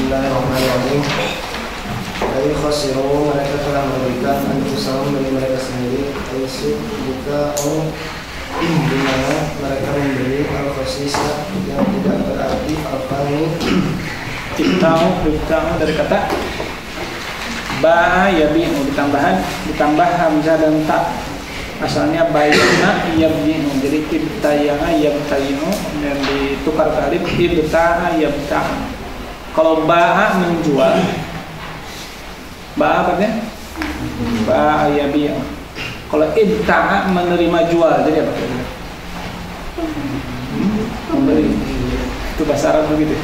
Bismillahirrahmanirrahim. Ay khasiru, mereka telah merugikan anfusahum bagi mereka sendiri. Aisyah jika di mana mereka membeli al-khasisa yang tidak berarti al-fani. Ibta'u dari kata ba'a yabi'u ditambah hamzah dan ta. Asalnya bayana yab'u, jadi ibtaya'a yabtayu dan ditukar ke alif ibta'a yabta'. Kalau ba'a menjual, ba'a artinya ba'a yabi'u. Kalau ibta'a menerima jual, jadi apa? Membeli. Itu bahasa Arab begitu.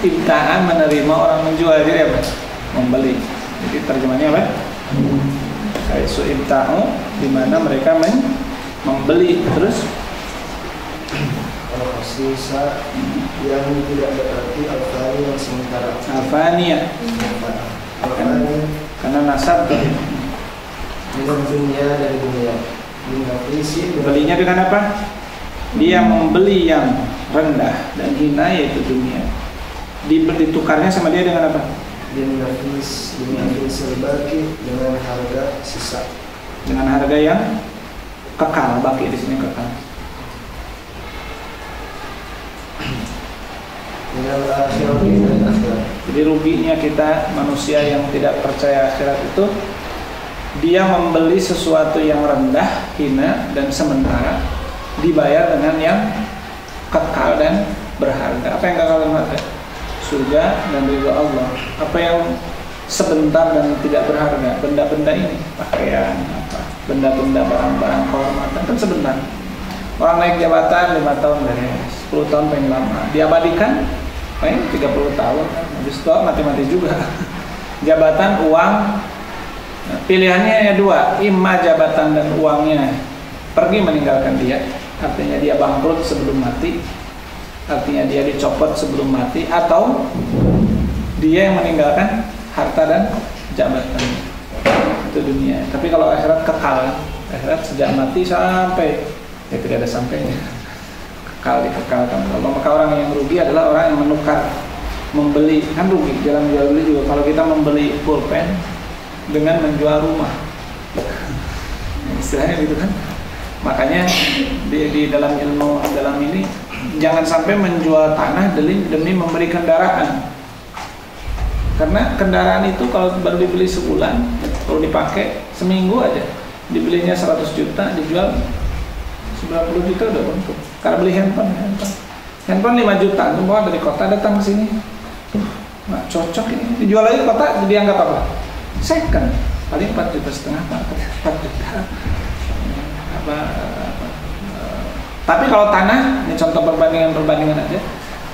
Ibta'a menerima orang menjual, jadi apa? Membeli. Jadi terjemahannya apa? Kayak su'ibta'u, di mana mereka membeli. Terus Al-khasisa yang tidak berarti al-fani yang sementara. Al-fani ya. Karena nasab tuh. Dengan dunia dari dunia. Belinya dengan apa? Dia membeli yang rendah dan hina, yaitu dunia. Ditukarnya sama dia dengan apa? Dengan serbaki, dengan harga sisa. Dengan harga yang kekal, baki di sini kekal. Jadi ruginya kita manusia yang tidak percaya akhirat itu, dia membeli sesuatu yang rendah, hina dan sementara, dibayar dengan yang kekal dan berharga. Apa yang kekal dan berharga? Surga dan ridha Allah. Apa yang sebentar dan tidak berharga? Benda-benda ini, pakaian, apa? Benda-benda, barang-barang kehormatan kan sebentar. Orang naik jabatan 5 tahun beres, 10 tahun paling lama. Diabadikan paling 30 tahun, habis itu mati-mati juga. Jabatan, uang, pilihannya dua, imma jabatan dan uangnya pergi meninggalkan dia, artinya dia bangkrut sebelum mati, artinya dia dicopot sebelum mati, atau dia yang meninggalkan harta dan jabatan. Itu dunia. Tapi kalau akhirat kekal, akhirat sejak mati sampai tidak ada sampainya, kekal dikekalkan. Kalau maka orang yang rugi adalah orang yang menukar, membeli, kan rugi dalam jual beli juga. Kalau kita membeli pulpen dengan menjual rumah, istilahnya gitu kan. Makanya di dalam ilmu dalam ini jangan sampai menjual tanah demi memberi kendaraan. Karena kendaraan itu kalau baru dibeli sebulan, kalau dipakai seminggu aja, dibelinya 100 juta, dijual 90 juta udah untung. Karena beli handphone 5 juta, semua dari kota datang ke sini, nggak cocok ini, dijual lagi kota, dianggap apa? Second, paling 4,5 juta, 4 juta. Tapi kalau tanah, ini contoh perbandingan aja.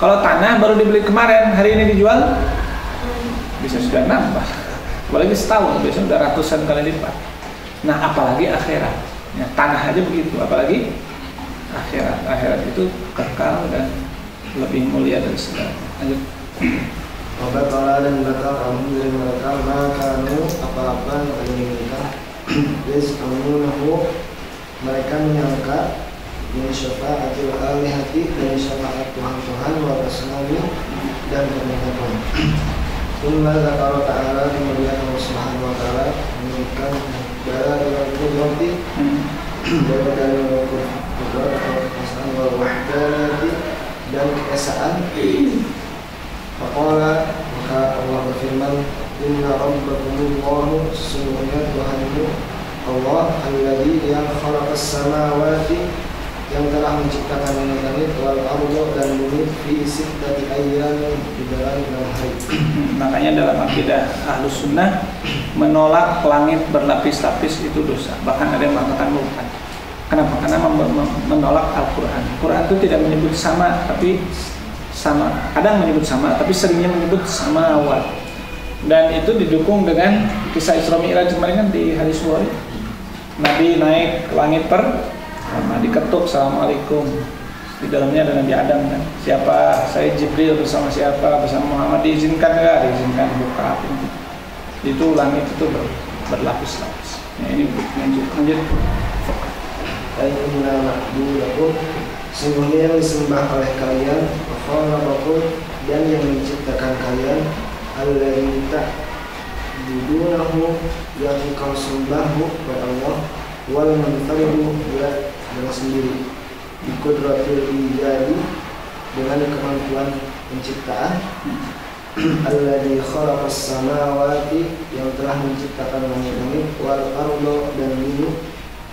Kalau tanah baru dibeli kemarin, hari ini dijual, bisa sudah nambah. Apalagi setahun, biasanya udah ratusan kali lipat. Nah, apalagi akhirat. Ya, tanah aja begitu, apalagi akhirat. Akhirat itu kekal dan lebih mulia dari segala. Lanjut. Wabatala dan batal kamu dari mereka makanu apa-apa yang kalian inginkan. Yas'amunahu, mereka menyangka min syafa'atil alihati, dari syafaat Tuhan-Tuhan wa asnami dan pernikahan. Inna zakara ta'ala, kemudian Allah Subhanahu wa ta'ala memberikan dari kudrati, dari kudrat atau kekuasaan wal wahdaniyati dan keesaan. Faqala, maka Allah berfirman, inna rabbakumullahu, sesungguhnya Tuhanmu Allah alladzi yang khalaqas samawati, yang telah menciptakan langit wal arda dan bumi fi sittati ayyamin, di dalam 6 hari. Makanya dalam akidah Ahlus Sunnah menolak langit berlapis-lapis itu dosa. Bahkan ada yang mengatakan murtad. Kenapa? Karena menolak Al-Quran. Al-Quran itu tidak menyebut sama, tapi sama. Kadang menyebut sama, tapi seringnya menyebut samawat. Dan itu didukung dengan kisah Isra Mi'raj kemarin kan di hadis Bukhari. Nabi naik ke langit pertama, diketuk, assalamualaikum. Di dalamnya ada Nabi Adam kan. Siapa? Saya Jibril bersama siapa? Bersama Muhammad. Diizinkan enggak? Diizinkan, buka. Itu langit itu berlapis-lapis. Nah, ini lanjut. Ayyuna ma'budakum, sungguhnya yang disembah oleh kalian, khalaqakum, dan yang menciptakan kalian, alladzi ta'budunahu, yang kau sembahmu kepada Allah, wal munfaridu, dia dengan sendiri, biqudratil ijadi, dengan kemampuan penciptaan, alladzi khalaqas samawati, yang telah menciptakan langit-langit, wal arda, dan bumi,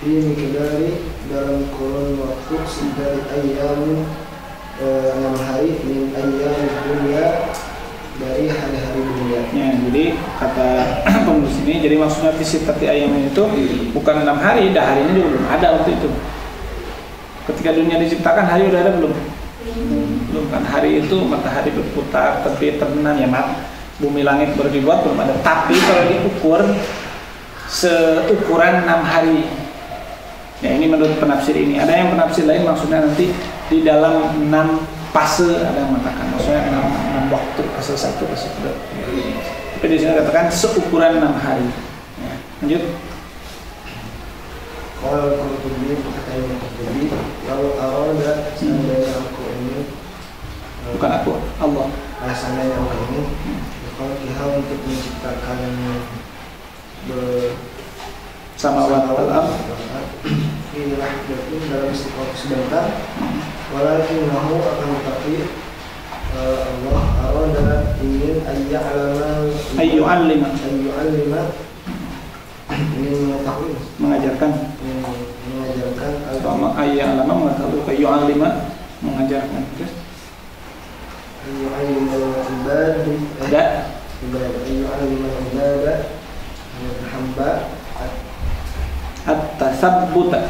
fi miqdari, dalam kurun waktu sedari ayyamin 6 hari, min ayyam dunia, dari hari-hari dunia. Ya, jadi kata penulis ini, jadi maksudnya visi tati ayam itu bukan 6 hari, dah harinya juga belum ada waktu itu. Ketika dunia diciptakan, hari udah ada belum? Belum kan. Hari itu matahari berputar, terbit, terbenam, ya maaf, bumi langit baru dibuat, belum ada. Tapi kalau diukur seukuran 6 hari. Ya, ini menurut penafsir ini. Ada yang penafsir lain maksudnya nanti di dalam 6 fase, ada yang mengatakan maksudnya 6 waktu, fase 1, fase 2. Tapi di sini katakan seukuran 6 hari. Ya, lanjut. Kalau Qurtubi, perkataan Qurtubi, kalau arada, seandainya aku ini, bukan aku, Allah. Seandainya aku ini, kalau kita untuk menciptakan sama wal-alam, inilah dalam waktu sebentar, walakin nahu, akan tetapi Allah arada ingin ayyu'allima, ingin mengetahui, mengajarkan sama ayyu'allama, mengetahui, ayyu'allima, mengajarkan. Terus ayyu'allima ibad, hamba, at-tasabbuta,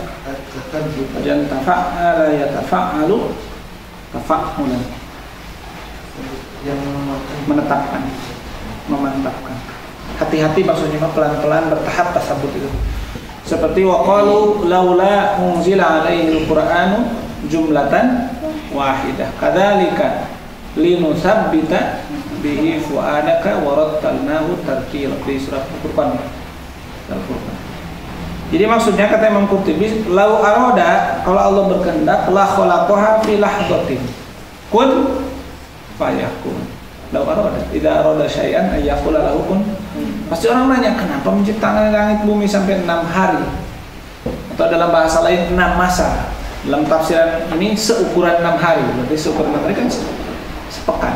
dan tafa'ala yatafa'alu, tafa'ulan, yang menetapkan, memantapkan. Hati-hati maksudnya, pelan-pelan, bertahap tasabbut itu. Seperti waqalu laula unzila alaihi al-Qur'anu jumlatan wahidah. Kadzalika linusabbita bihi fuadaka wa rattalnahu tartila, di surat Al-Furqan. Jadi maksudnya kata Imam Qurtubi, lau aroda, kalau Allah berkehendak, la khalaqaha fi lahdatin, kun fayakun. Lau aroda, idza aroda syai'an ayyaqula lahu kun. Pasti orang nanya, kenapa menciptakan langit bumi sampai 6 hari? Atau dalam bahasa lain 6 masa. Dalam tafsiran ini seukuran 6 hari. Berarti seukuran 6 hari kan sepekan.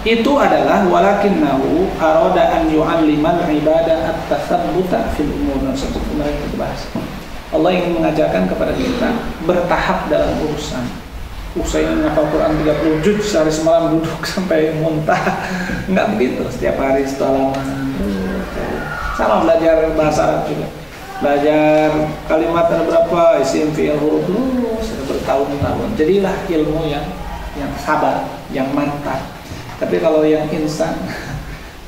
Itu adalah walakinnahu arada an yu'allimal ibadah at-tasabbuta fil umur. Satu kemarin kita bahas. Allah ingin mengajarkan kepada kita bertahap dalam urusan. Usai ngapal Quran 30 juz sehari semalam duduk sampai muntah. Enggak begitu. Setiap hari setelah lama. Sama belajar bahasa Arab juga. Belajar kalimat ada berapa, isim, fi'il, huruf, sudah bertahun-tahun. Jadilah ilmu yang sabar, yang mantap. Tapi kalau yang instan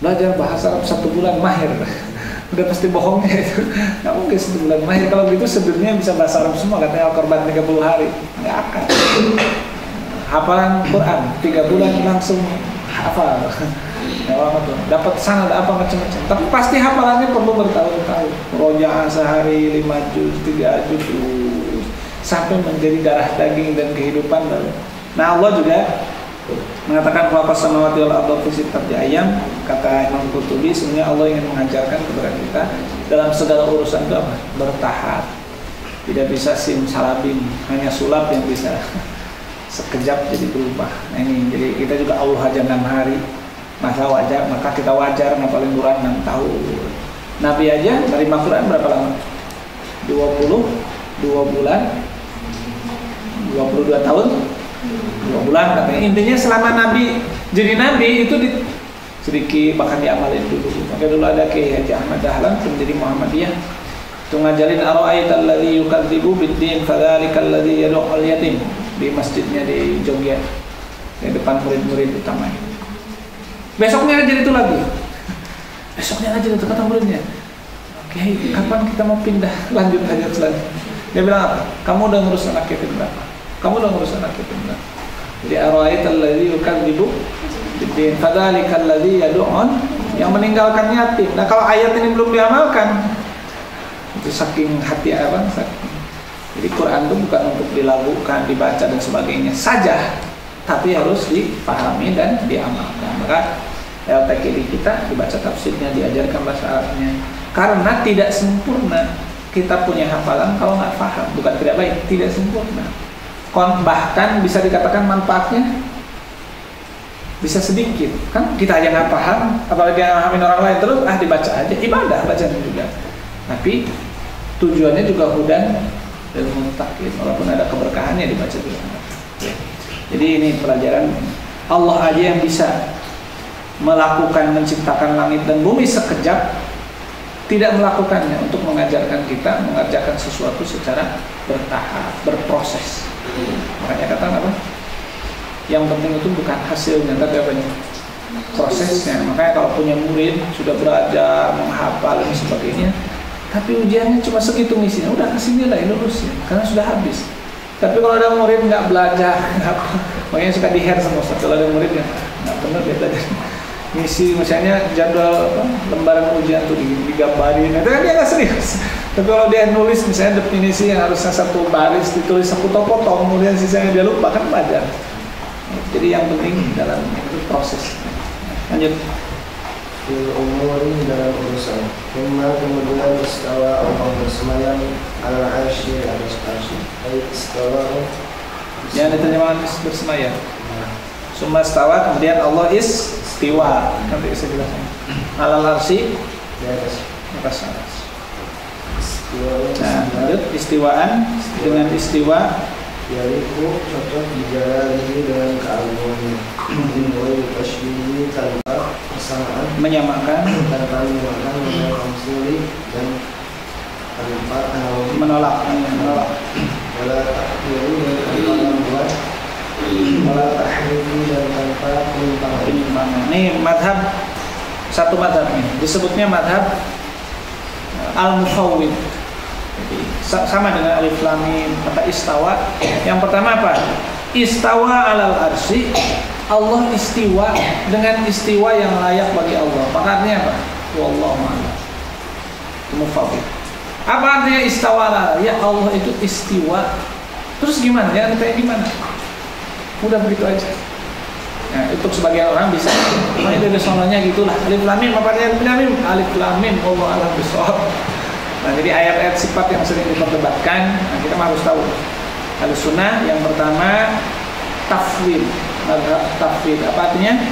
belajar bahasa Arab 1 bulan mahir, udah pasti bohongnya itu. Nggak mungkin 1 bulan mahir. Kalau gitu sebelumnya bisa bahasa Arab semua, katanya Al-Qur'an 30 hari. Nggak akan. Hafalan Quran 3 bulan langsung hafal. Dapat sanad apa macam-macam. Tapi pasti hafalannya perlu bertahun-tahun. Rojaah sehari 5 juz, 3 juz, sampai menjadi darah daging dan kehidupan baru. Nah, Allah juga mengatakan khalaqas samawati wal arda fi sittati ayyam. Kata Imam Qurtubi, sebenarnya Allah ingin mengajarkan kepada kita dalam segala urusan itu apa? Bertahap. Tidak bisa simsalabim, hanya sulap yang bisa sekejap jadi berubah. Nah ini, jadi kita juga Allah aja 6 hari. Maka kita wajar ngapalin Quran 6 tahun. Nabi aja dari Quran berapa lama? 22 bulan, 22 tahun, 2 bulan katanya. Intinya selama Nabi jadi Nabi itu sedikit bahkan diamalin dulu. Maka dulu ada Kiai Haji Ahmad Dahlan menjadi Muhammadiyah. Itu ngajarin ara'aital ladzi yukadzibu bid-din fadzalikal ladzi yad'ul yatim di masjidnya di Jogja. Di depan murid-murid utamanya. Besoknya jadi itu lagi. Besoknya aja itu kata muridnya. Oke, kapan kita mau pindah lanjut aja selanjutnya? Dia bilang apa? Kamu udah ngurus anak yatim berapa? Kamu udah ngurus anak yatim berapa? Jadi ara'aital ladzi yukadzibu bid-din fadzalikal ladzi yad'un, yang meninggalkan yatim. Nah, kalau ayat ini belum diamalkan, itu saking hati apa? Jadi Quran itu bukan untuk dilakukan, dibaca dan sebagainya saja. tapi harus dipahami dan diamalkan. Maka LTKD kita dibaca tafsirnya, diajarkan bahasa Arabnya. Karena tidak sempurna kita punya hafalan kalau nggak paham, bukan tidak baik, tidak sempurna. Bahkan bisa dikatakan manfaatnya bisa sedikit. Kan kita aja nggak paham, apalagi ngahamin orang lain, terus dibaca aja, ibadah bacaan juga. Tapi tujuannya juga hudan dan muntakin, walaupun ada keberkahannya dibaca juga. Jadi ini pelajaran Allah aja yang bisa melakukan menciptakan langit dan bumi sekejap, tidak melakukannya untuk mengajarkan kita mengerjakan sesuatu secara bertahap, berproses. Makanya kata apa? Yang penting itu bukan hasilnya, tapi apanya? Prosesnya. Makanya kalau punya murid sudah belajar, menghafal dan sebagainya, tapi ujiannya cuma segitu misinya, udah kasih nilai lulus ya, karena sudah habis. Tapi kalau ada murid nggak belajar, makanya suka di-hair sama Ustaz. Kalau ada murid yang nggak benar dia belajar misi, misalnya jadwal lembaran ujian tuh digambarin, itu kan dia nggak serius. Tapi kalau dia nulis misalnya definisi yang harusnya satu baris ditulis sepotong-potong, kemudian sisanya dia lupa, kan belajar. Jadi yang penting dalam itu proses. Lanjut. Umuri dalam urusan. Kemudian istawa Allah bersemayam ala arsy atas arsy. Istawa. Yang diterjemahkan bersemayam. Summa istawa, kemudian Allah istiwa. Nanti saya jelaskan. Alal arsy di atas aras. Nah, lanjut istiwaan dengan istiwa. Yaitu cocok dijalani dengan keagungannya, dimulai tasbih tanpa persamaan, menyamakan, tanpa menyamakan, mengamsili dan tanpa menolak. Wala takdiru dan tanpa membuat, wala tahrifi dan tanpa penyimpangan. Ini madhab, satu madhab nih, disebutnya madhab al-mufawwid. Jadi, sama dengan alif lam mim kata istawa. Yang pertama apa? Istawa alal arsy. Allah istiwa dengan istiwa yang layak bagi Allah. Maka artinya apa? Wallahu a'lam. Mufawwid. Apa artinya istawa? Ya Allah itu istiwa. Terus gimana? Ya kayak gimana? Udah begitu aja. Nah, untuk sebagian orang bisa. Nah, itu soalnya gitulah. Alif lam mim apa artinya alif lam mim? Alif lam mim wallahu a'lam bishawab. Nah, jadi ayat-ayat sifat yang sering diperdebatkan, nah kita harus tahu. Ahlussunnah yang pertama tafwid. Tafwid apa artinya?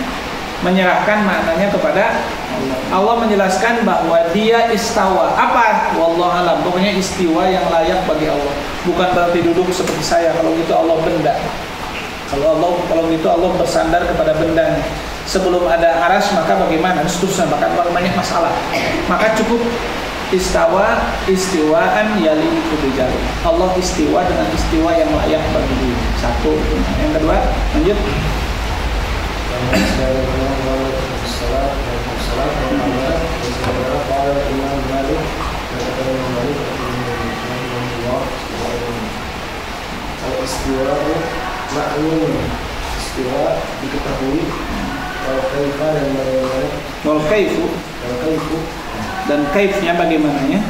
Menyerahkan maknanya kepada Allah. Allah menjelaskan bahwa Dia istawa. Apa? Wallahu alam. Pokoknya istiwa yang layak bagi Allah. Bukan berarti duduk seperti saya. Kalau gitu Allah benda. Kalau gitu Allah bersandar kepada benda. Sebelum ada aras maka bagaimana? Seterusnya bahkan banyak masalah. Maka cukup istawa istiwaan yaliqu bijali. Allah istiwa dengan istiwa yang layak bagi Dia. Satu. Yang kedua, lanjut. Istiwa maklum, istiwa diketahui. Kalau kaifa dan bagaimana? Wal kaifu. Dan kaifnya bagaimananya?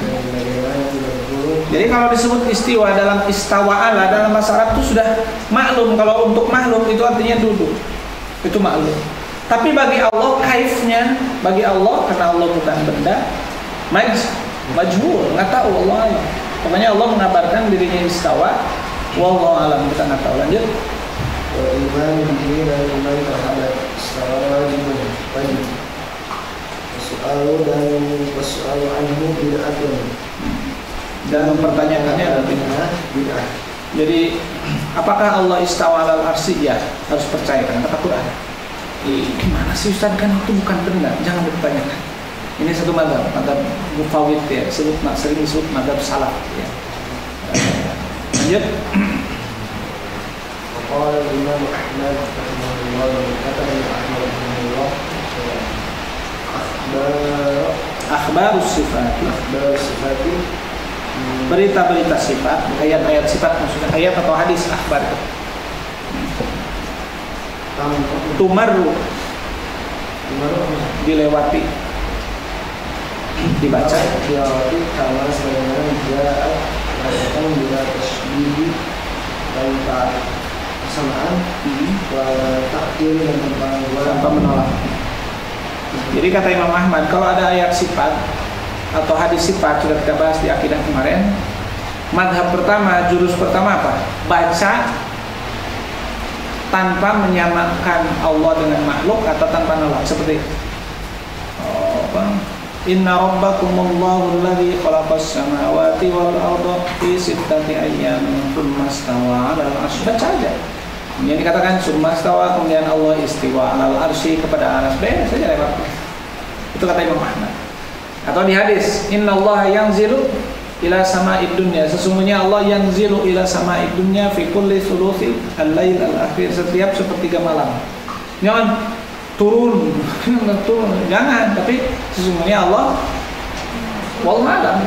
Jadi kalau disebut istiwa dalam istawa'ala dalam bahasa Arab itu sudah maklum. Kalau untuk maklum itu artinya duduk. Itu maklum. Tapi bagi Allah kaifnya, bagi Allah karena Allah bukan benda, majhul, nggak tahu Allah alam. Pokoknya Allah mengabarkan dirinya istawa, wallahu alam, kita nggak tahu. Lanjut. Iman bihi dan iman terhadap istawa wajib. Soal anhu bid'atun. Dan mempertanyakannya adalah bid'ah. Jadi apakah Allah istawa alal arsy? Ya, harus percaya karena kata Quran. Gimana sih Ustaz, kan itu bukan benda, jangan dipertanyakan. Ini satu mazhab mufawwid ya, sering disebut mazhab salaf ya. Lanjut. Qala Imam Ahmad rahimahullah, kata Imam Ahmad rahimahullah, akhbarus sifat, berita-berita sifat, ayat-ayat sifat, maksudnya ayat atau hadis akhbar itu. Tumaru dilewati, dibaca, dilewati karena sebagaimana dia datang bila tasbih tanpa kesamaan, wala takkil dan tanpa menolak. Jadi kata Imam Ahmad, kalau ada ayat sifat atau hadis sifat sudah kita bahas di akidah kemarin, madhab pertama, jurus pertama apa? Baca tanpa menyamakan Allah dengan makhluk atau tanpa nolak, seperti Inna rabbakumullahu alladzi khalaqas samawati wal arda fi sittati ayyamin tsumma stawa 'alal 'arsy. Baca aja. Yang dikatakan tsumma stawa, kemudian Allah istiwa 'alal 'arsy, kepada arsy. Beres saja lewat. Itu kata Imam Ahmad. Atau di hadis, innallaha yanzilu ila sama'id dunya. Sesungguhnya Allah yanzilu ila sama'id dunya fi kulli thuluthi al-lail al-akhir, setiap sepertiga malam. Jangan turun, jangan. Tapi sesungguhnya Allah wallahu alam.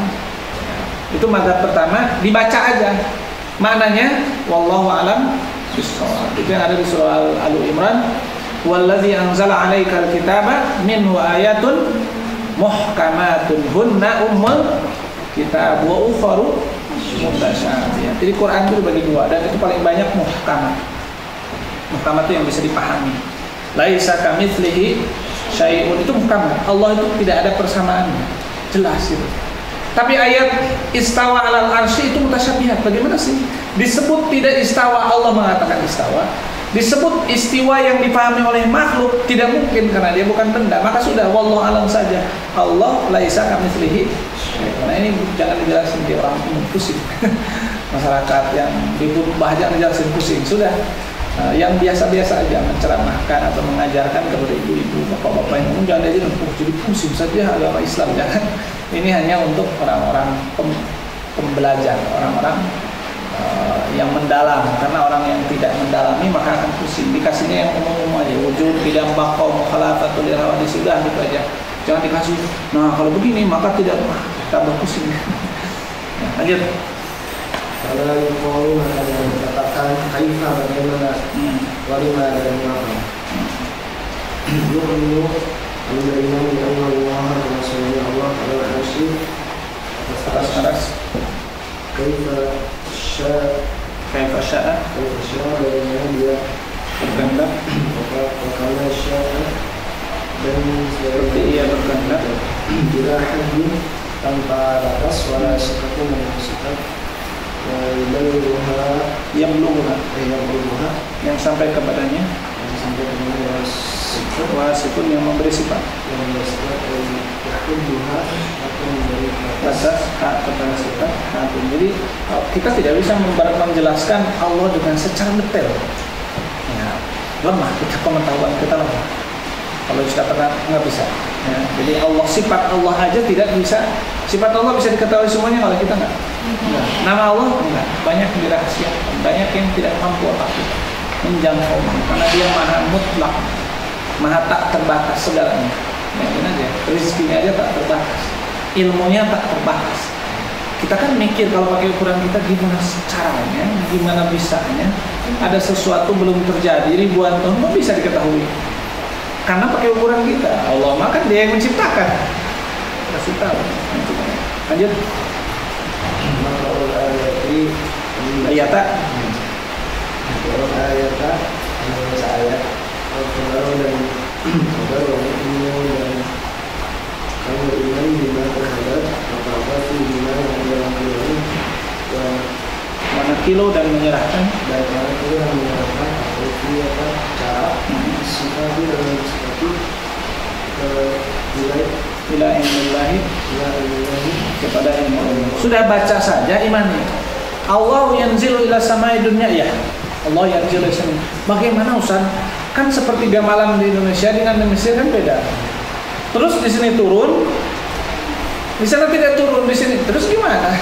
Itu mazhab pertama, dibaca aja maknanya wallahu alam bissawab. Itu yang ada di surah Al-Imran, wallazi anzala 'alaikal kitaba minhu ayatun muhkamatun hunna ummul kitab wa ukharu mutasyabihat. Jadi Quran itu dibagi dua, dan itu paling banyak muhkamat. Muhkamat itu yang bisa dipahami. Laisa kamitslihi syai'un, itu muhkamat. Allah itu tidak ada persamaannya, jelas itu. Tapi ayat istawa 'alal 'arsy itu mutasyabihat. Bagaimana sih? Disebut tidak istawa, Allah mengatakan istawa. Disebut istiwa yang dipahami oleh makhluk, tidak mungkin karena dia bukan benda. Maka sudah wallahu alam saja. Allah laisa kamitslihi. Nah ini jangan dijelasin di orang pusing. Masyarakat yang ribut bahasa dijelasin pusing. Sudah. Yang biasa-biasa aja menceramahkan atau mengajarkan kepada ibu-ibu, bapak-bapak yang jangan aja jadi pusing saja agama Islam, jangan. Ini hanya untuk orang-orang pembelajar, orang-orang yang mendalam. Karena orang yang tidak mendalami maka akan pusing. Dikasihnya yang umum-umum aja, wujud bidang baqau mukhalafatul irhawadis, sudah gitu aja. Jangan dikasih, nah kalau begini maka tidak, tambah pusing. Lanjut. Kalau yuqalu maka yang dikatakan kaifa, bagaimana, walima dan mengapa. Yu'minu al-beriman bi anna Allah Rasulullah Allah al-arsy atas kaifa sya'a bagaimana dia berkehendak, wakala sya'a dan seperti ia berkehendak, bila hadin tanpa batas, wala sikapun dan sikap yang sampai kepadanya, wasikun yang memberi sifat, batas hak kepada sifat. Jadi kita tidak bisa menjelaskan Allah dengan secara detail. Ya, lemah kita, pengetahuan kita lemah. Kalau dikatakan nggak bisa. Ya, jadi Allah, sifat Allah aja tidak bisa. Sifat Allah bisa diketahui semuanya, kalau kita nggak. Nama Allah enggak, banyak dirahasiakan, banyak yang tidak mampu menjangkau, karena dia maha mutlak, maha tak terbatas segalanya. Ya, aja, rezekinya aja tak terbatas, ilmunya tak terbatas. Kita kan mikir kalau pakai ukuran kita gimana caranya, gimana bisanya, ada sesuatu belum terjadi ribuan tahun kok bisa diketahui? Karena pakai ukuran kita. Allah maka dia yang menciptakan. Kasih tahu. Lanjut. Ayata ayat dan kamu iman bima terhadap apa-apa bima yang dalam mana kilo dan menyerahkan apa cara sifat dan seperti ila ilahi kepada ilmu Allah. Sudah baca saja imani. Allah yanzilu ila samai dunya, ya. Allah yanzilu ila samai. Bagaimana Ustaz? Kan sepertiga malam di Indonesia dengan di Mesir kan beda. Terus di sini turun, di sana tidak turun, di sini terus gimana?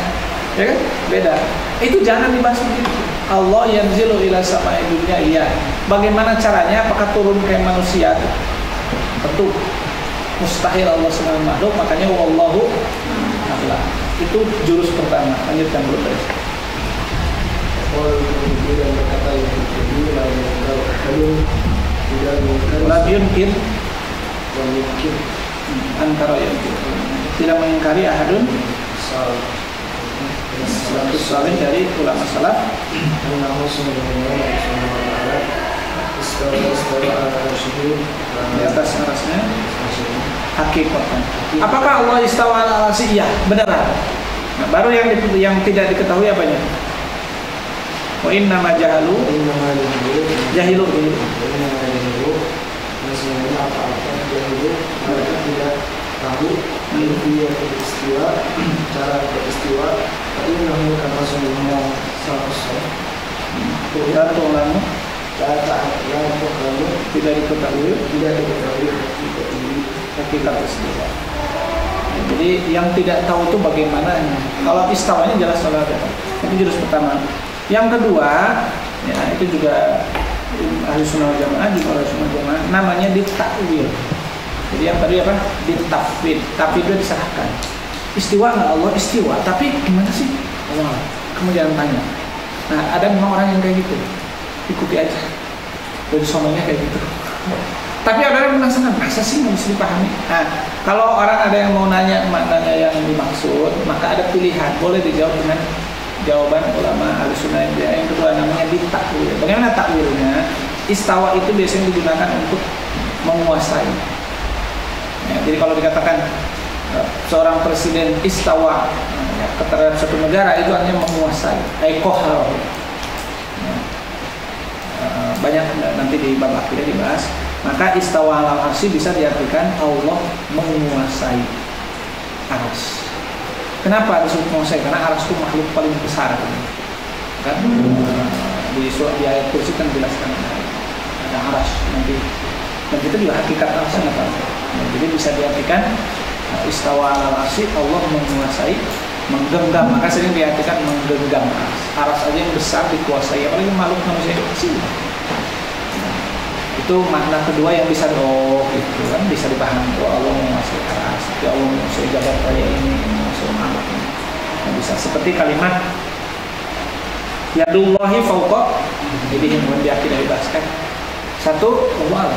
Ya kan? Beda. Itu jangan dibahas begitu. Allah yanzilu ila samai dunya, ya. Bagaimana caranya? Apakah turun kayak manusia? Tentu mustahil Allah SWT makhluk, makanya wallahu a'lam. Itu jurus pertama. Lanjutkan dulu guys. Dan berkata yang tidak mungkin antara yang tidak mengingkari ahadun Salafus saleh dari ulama salaf Namun sebenarnya Allah Subhanahu wa taala istawa ala arsyihi di atas arasnya hakikatnya. Apakah Allah istawa ala arsy? Iya, benar. Nah, baru yang tidak diketahui apanya? Wa inna ma jahalu jahilu. Sebenarnya apa-apa jahilu mereka tidak tahu dia beristiwa, cara beristiwa. Tapi namun karena sungguhnya salafus Kita ulama kamu tidak diketahui hakikat istiwa. Jadi yang tidak tahu itu bagaimana. Kalau istawanya jelas soal ada. Itu jurus pertama. Yang kedua, ya itu juga ahli sunnah jamaah juga ahli sunnah jamaah namanya ditakwil. Jadi yang tadi apa? Ditafwid. Tafwid itu disahkan. Istiwa nggak Allah istiwa, tapi gimana sih? Allah. Kamu jangan tanya. Nah ada memang orang yang kayak gitu, ikuti aja. Dari sononya kayak gitu. Tapi ada yang penasaran, masa sih nggak bisa dipahami? Nah, kalau orang ada yang mau nanya maknanya yang dimaksud, maka ada pilihan, boleh dijawab dengan jawaban ulama ahlussunnah. Yang kedua namanya ditakwil. Bagaimana takwilnya? Istawa itu biasanya digunakan untuk menguasai. Ya, jadi kalau dikatakan seorang presiden istawa terhadap satu negara, itu artinya menguasai. Ekohal. Ya, banyak nanti di bab akhirnya dibahas. Maka istawa ala arsy bisa diartikan Allah menguasai arsy. Kenapa disebut menguasai? Karena arsy itu makhluk paling besar kan? Di ayat kursi kan dijelaskan ada arsy nanti. Dan itu juga hakikat arsy apa? Jadi bisa diartikan istawa ala arsy Allah menguasai, menggenggam. Maka sering diartikan menggenggam arsy aja yang besar dikuasai, apalagi makhluk manusia kecil. Itu makna kedua yang bisa itu kan bisa dipahami. Allah menguasai arsy, ya Allah menguasai jagat raya ini, menguasai makhluk ini. Nah, bisa seperti kalimat yadullahi fawqa, jadi yang tidak dibahaskan. Satu Allah,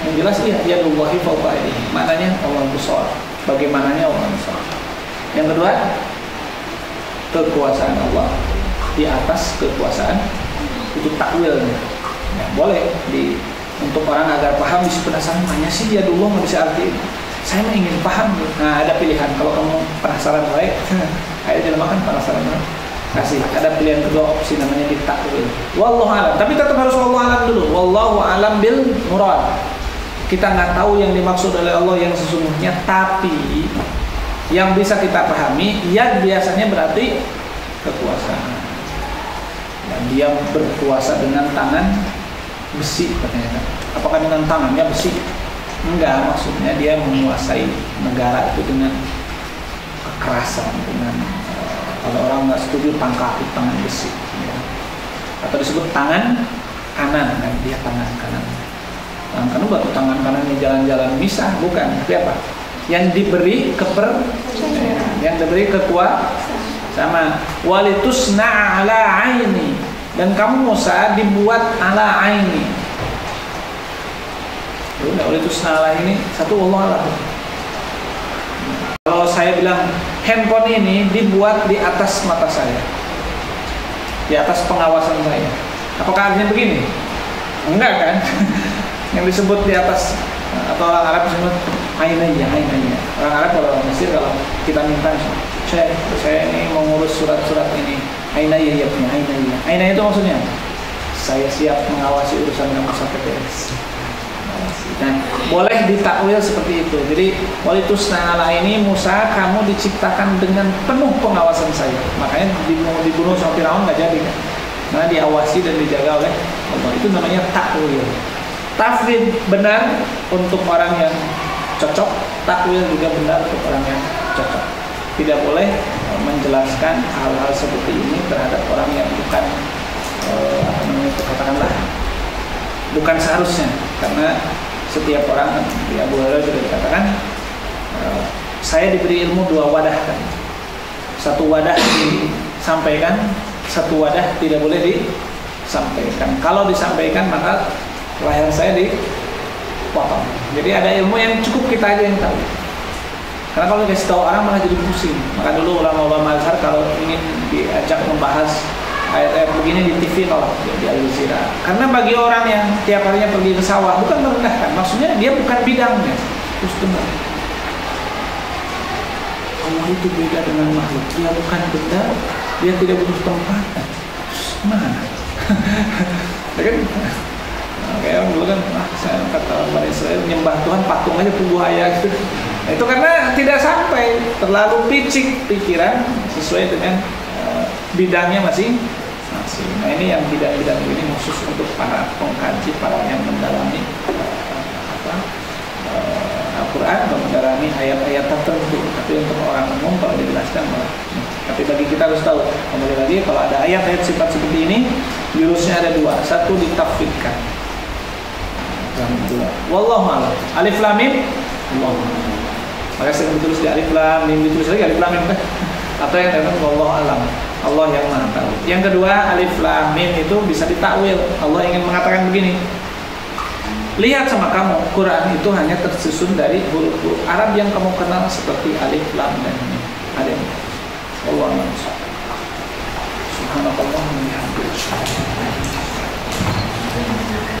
yang jelas yadullahi fawqa ini maknanya Allah besar. Bagaimananya Allah besar. Yang kedua, kekuasaan Allah di atas kekuasaan, itu takwilnya. Nah, boleh untuk orang agar paham, bisa penasaran, hanya sih yadullah nggak bisa arti. Saya ingin paham. Nah, ada pilihan. Kalau kamu penasaran baik, ayo dilemakan penasaran. Kasih. Ada pilihan kedua opsi namanya ditakwil. Wallahu alam. Tapi tetap harus wallahu alam dulu. Wallahu alam bil murad. Kita nggak tahu yang dimaksud oleh Allah yang sesungguhnya, tapi yang bisa kita pahami, yad biasanya berarti kekuasaan. Dan dia berkuasa dengan tangan besi katanya. Apakah dengan tangannya besi? Enggak, maksudnya dia menguasai negara itu dengan kekerasan, dengan kalau orang nggak setuju tangkap tangan besi, ya. Atau disebut tangan kanan, kan dia tangan kanan. Tangan kanan buat tangan kanannya jalan-jalan bisa, bukan? Tapi apa? Yang diberi yang diberi kekuasaan sama walitusna ala aini. Dan kamu Musa dibuat ala aini. Udah walitusna ala ini satu Allah lah. Kalau saya bilang handphone ini dibuat di atas mata saya, di atas pengawasan saya, apakah artinya begini? Enggak kan? Yang disebut di atas, atau orang Arab disebut ainanya. Orang Arab kalau orang Mesir kalau kita minta, saya ini mau ngurus surat-surat ini, ainaya punya ainaya. Ainaya itu maksudnya saya siap mengawasi urusan kamu sampai beres. Nah, boleh ditakwil seperti itu. Jadi walitusna ala ini Musa, kamu diciptakan dengan penuh pengawasan saya. Makanya dibunuh sama Firaun nggak jadi kan? Karena diawasi dan dijaga oleh Allah. Itu namanya takwil. Tafwid benar untuk orang yang cocok, takwil juga benar untuk orang yang cocok. Tidak boleh menjelaskan hal-hal seperti ini terhadap orang yang bukan katakanlah bukan seharusnya, karena setiap orang di Abu Hurairah sudah dikatakan saya diberi ilmu dua wadah kan. Satu wadah disampaikan, satu wadah tidak boleh disampaikan. Kalau disampaikan maka leher saya dipotong. Jadi ada ilmu yang cukup kita aja yang tahu. Karena kalau dikasih tahu orang malah jadi pusing. Maka dulu ulama-ulama Azhar kalau ingin diajak membahas ayat-ayat begini di TV nolak di Al Jazeera. Karena bagi orang yang tiap harinya pergi ke sawah bukan merendahkan, maksudnya dia bukan bidangnya. Terus dengar, Allah itu beda dengan makhluk. Dia bukan benda, dia tidak butuh tempat. Mana? Kan? Kayak orang dulu kan, saya kata orang Israel menyembah Tuhan patung aja buaya gitu. Nah, itu karena tidak sampai, terlalu picik pikiran sesuai dengan bidangnya masing-masing. Nah ini yang bidang-bidang ini khusus untuk para pengkaji, para yang mendalami Al-Quran atau mendalami ayat-ayat tertentu. Tapi untuk orang umum kalau dijelaskan tapi bagi kita harus tahu, kembali lagi kalau ada ayat-ayat sifat seperti ini, jurusnya ada dua. Satu ditafsirkan, yang kedua wallahu a'lam. Alif lam mim, wallahu a'lam. Maka sering ditulis di alif lam mim, ditulis lagi alif lam mim kan? Atau yang datang wallahu a'lam, Allah yang maha tahu. Yang kedua alif lam mim itu bisa ditakwil. Allah ingin mengatakan begini, lihat sama kamu, Quran itu hanya tersusun dari huruf-huruf Arab yang kamu kenal seperti alif lam dan mim. Ada yang Allah a'lam. Subhanallah wa bihamdihi.